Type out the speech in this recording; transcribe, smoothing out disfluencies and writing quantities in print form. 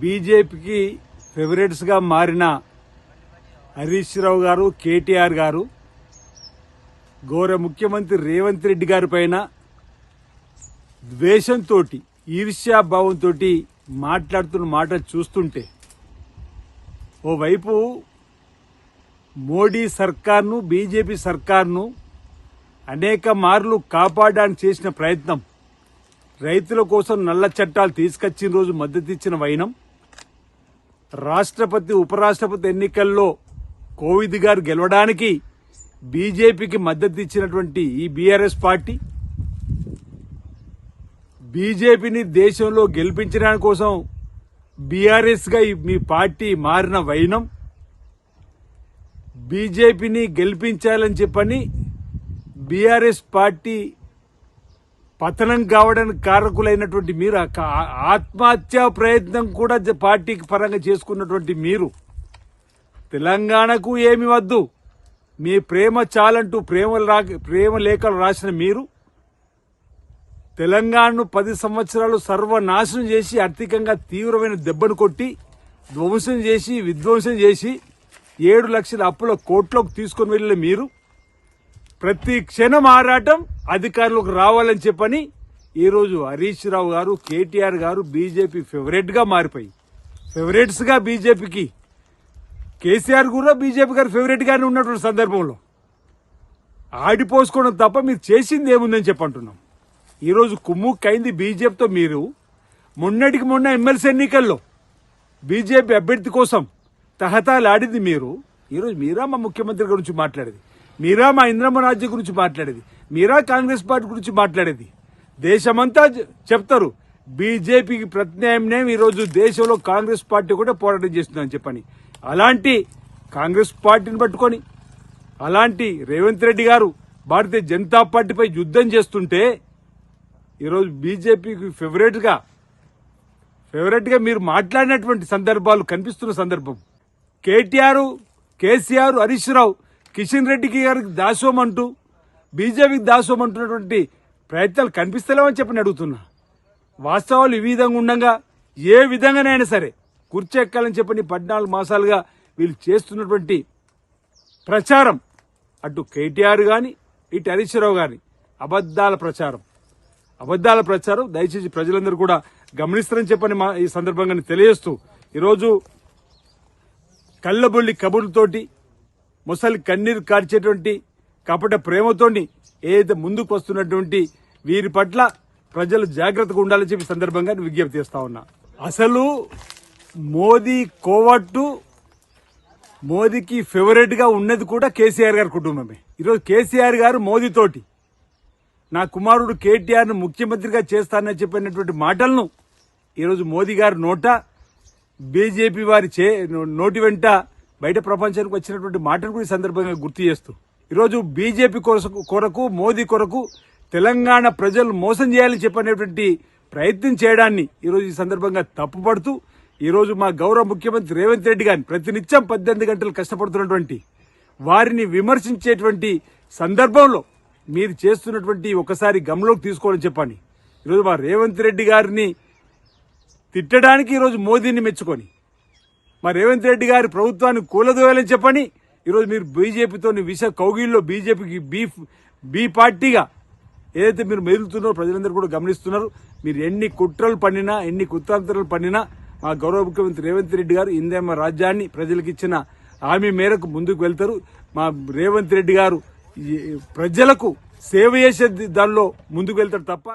బీజేపీకి ఫేవరెట్స్ గా మారిన హరీష్ రావు గారు, కేటీఆర్ గారు గౌరవ ముఖ్యమంత్రి రేవంత్ రెడ్డి గారి పైన ద్వేషంతో, ఈర్ష్యాభావంతో మాట్లాడుతున్న మాటలు చూస్తుంటే ఓవైపు మోడీ సర్కార్ను, బీజేపీ సర్కార్ను అనేక మార్లు కాపాడడానికి చేసిన ప్రయత్నం, రైతుల కోసం నల్ల చట్టాలు తీసుకొచ్చిన రోజు మద్దతు ఇచ్చిన వైనం, రాష్ట్రపతి ఉపరాష్ట్రపతి ఎన్నికల్లో కోవిద్ గారు గెలవడానికి బీజేపీకి మద్దతు ఇచ్చినటువంటి ఈ బీఆర్ఎస్ పార్టీ బీజేపీని దేశంలో గెలిపించడానికి కోసం బీఆర్ఎస్ గా మీ పార్టీ మారిన వైనం, బీజేపీని గెలిపించాలని చెప్పని బీఆర్ఎస్ పార్టీ పతనం కావడానికి కారకులైనటువంటి మీరు, ఆత్మహత్యా ప్రయత్నం కూడా పార్టీకి పరంగా చేసుకున్నటువంటి మీరు, తెలంగాణకు ఏమి వద్దు, మీ ప్రేమ చాలంటూ ప్రేమ లేఖలు రాసిన మీరు తెలంగాణను 10 సంవత్సరాలు సర్వనాశనం చేసి ఆర్థికంగా తీవ్రమైన దెబ్బను కొట్టి ధ్వంసం చేసి విధ్వంసం చేసి 7 లక్షల అప్పుల కోట్లోకి తీసుకుని వెళ్ళిన మీరు ప్రతి క్షణం ఆరాటం అధికారులకు రావాలని చెప్పని ఈరోజు హరీష్ రావు గారు, కేటీఆర్ గారు బీజేపీ ఫేవరెట్ గా మారిపోయి ఫేవరెట్స్ గా బీజేపీకి, కేసీఆర్ కూడా బీజేపీ గారు ఫేవరెట్ గానే ఉన్నటువంటి సందర్భంలో ఆడిపోసుకోవడం తప్ప మీరు చేసింది ఏముందని చెప్పంటున్నాం. ఈరోజు కుమ్ముక్కైంది బీజేపీతో. మీరు మొన్నటికి మొన్న ఎమ్మెల్సీ ఎన్నికల్లో బీజేపీ అభ్యర్థి కోసం తహతాలాడింది మీరు. ఈరోజు మీరా మా ముఖ్యమంత్రి గురించి మాట్లాడేది, మీరా మా ఇంద్రమ్మ రాజ్యం గురించి మాట్లాడేది, మీరా కాంగ్రెస్ పార్టీ గురించి మాట్లాడేది. దేశమంతా చెప్తారు బీజేపీకి ప్రత్యామ్నాయం ఈరోజు దేశంలో కాంగ్రెస్ పార్టీ కూడా పోరాటం చేస్తుందని చెప్పని. అలాంటి కాంగ్రెస్ పార్టీని పట్టుకొని, అలాంటి రేవంత్ రెడ్డి గారు భారతీయ జనతా పార్టీపై యుద్ధం చేస్తుంటే ఈరోజు బీజేపీకి ఫేవరెట్ గా మీరు మాట్లాడినటువంటి సందర్భాలు కనిపిస్తున్న సందర్భం. కేటీఆర్, కేసీఆర్, హరీష్ రావు కిషన్ రెడ్డికి గారికి దాసోమంటూ బీజేపీకి దాసోమంటున్నటువంటి ప్రయత్నాలు కనిపిస్తలేమని చెప్పని అడుగుతున్నా. వాస్తవాలు ఈ విధంగా ఉండగా ఏ విధంగానైనా సరే కుర్చెక్కాలని చెప్పని 14 మాసాలుగా వీళ్ళు చేస్తున్నటువంటి ప్రచారం, అటు కేటీఆర్ గాని ఇటు హరీష్ రావు గాని అబద్దాల ప్రచారం దయచేసి ప్రజలందరూ కూడా గమనిస్తారని చెప్పని ఈ సందర్భంగా తెలియజేస్తూ ఈరోజు కళ్ళబొల్లి కబుర్లతోటి, ముసలి కన్నీరు కార్చేటువంటి కపట ప్రేమతోని ఏదైతే ముందుకు వస్తున్నటువంటి వీరి పట్ల ప్రజలు జాగ్రత్తగా ఉండాలని చెప్పి సందర్భంగా విజ్ఞప్తి చేస్తా ఉన్నా. అసలు మోదీ కోవట్టు, మోదీకి ఫేవరెట్ గా ఉన్నది కూడా కేసీఆర్ గారి కుటుంబమే. ఈరోజు కేసీఆర్ గారు మోదీతోటి నా కుమారుడు కేటీఆర్ ను ముఖ్యమంత్రిగా చేస్తానని చెప్పినటువంటి మాటలను ఈరోజు మోదీ గారి నోట, బీజేపీ వారి నోటి వెంట బయట ప్రపంచానికి వచ్చినటువంటి మాటను కూడా ఈ సందర్భంగా గుర్తు చేస్తూ ఈరోజు బీజేపీ కొరకు, మోదీ కొరకు తెలంగాణ ప్రజలు మోసం చేయాలని చెప్పినటువంటి ప్రయత్నం చేయడాన్ని ఈరోజు ఈ సందర్భంగా తప్పుపడుతూ ఈరోజు మా గౌరవ ముఖ్యమంత్రి రేవంత్ రెడ్డి గారిని ప్రతినిత్యం 18 గంటలు కష్టపడుతున్నటువంటి వారిని విమర్శించేటువంటి సందర్భంలో మీరు చేస్తున్నటువంటి ఒకసారి గమనంలోకి తీసుకోవాలని చెప్పండి. ఈరోజు మా రేవంత్ రెడ్డి గారిని తిట్టడానికి ఈరోజు మోదీని మెచ్చుకొని మా రేవంత్ రెడ్డి గారి ప్రభుత్వాన్ని కూలదోయాలని చెప్పని ఈరోజు మీరు బీజేపీతో విష కౌగిల్లో బీజేపీకి బీ పార్టీగా ఏదైతే మీరు మెదులుతున్నారో ప్రజలందరూ కూడా గమనిస్తున్నారు. మీరు ఎన్ని కుట్రలు పన్నినా, ఎన్ని కుట్రాంతరాలు పన్నినా మా గౌరవ ముఖ్యమంత్రి రేవంత్ రెడ్డి గారు ఇందిరమ్మ రాజ్యాన్ని ప్రజలకు ఇచ్చిన హామీ మేరకు ముందుకు వెళ్తారు. మా రేవంత్ రెడ్డి గారు ప్రజలకు సేవ చేసే దానిలో ముందుకు వెళ్తారు తప్ప